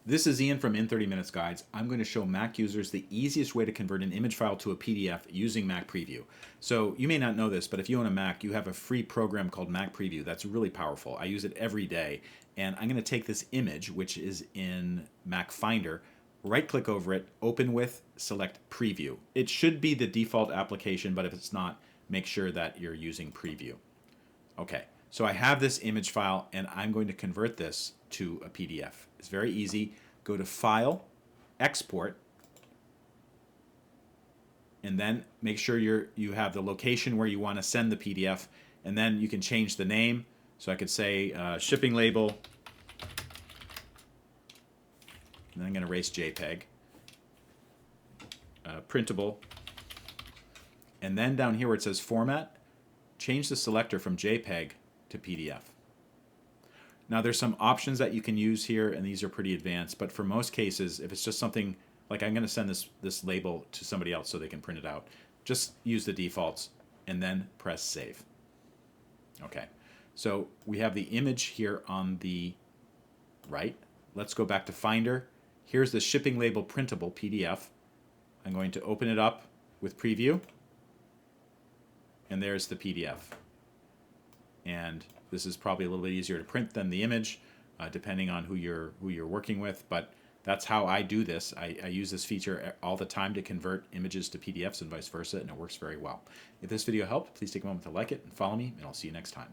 This is Ian from In 30 Minutes Guides. I'm going to show Mac users the easiest way to convert an image file to a PDF using Mac Preview. So you may not know this, but if you own a Mac, you have a free program called Mac Preview. That's really powerful. I use it every day. And I'm going to take this image, which is in Mac Finder, right-click over it, open with, select Preview. It should be the default application, but if it's not, make sure that you're using Preview. Okay, so I have this image file, and I'm going to convert this to a PDF. It's very easy. Go to File, Export, and then make sure you have the location where you want to send the PDF, and then you can change the name. So I could say shipping label, and then I'm going to erase JPEG, printable, and then down here where it says Format, change the selector from JPEG to PDF. Now there's some options that you can use here, and these are pretty advanced, but for most cases, if it's just something like I'm going to send this label to somebody else so they can print it out, just use the defaults and then press Save. Okay, so we have the image here on the right. Let's go back to Finder. Here's the shipping label printable PDF. I'm going to open it up with Preview, and there's the PDF. And this is probably a little bit easier to print than the image, depending on who you're working with. But that's how I do this. I use this feature all the time to convert images to PDFs and vice versa, and it works very well. If this video helped, please take a moment to like it and follow me, and I'll see you next time.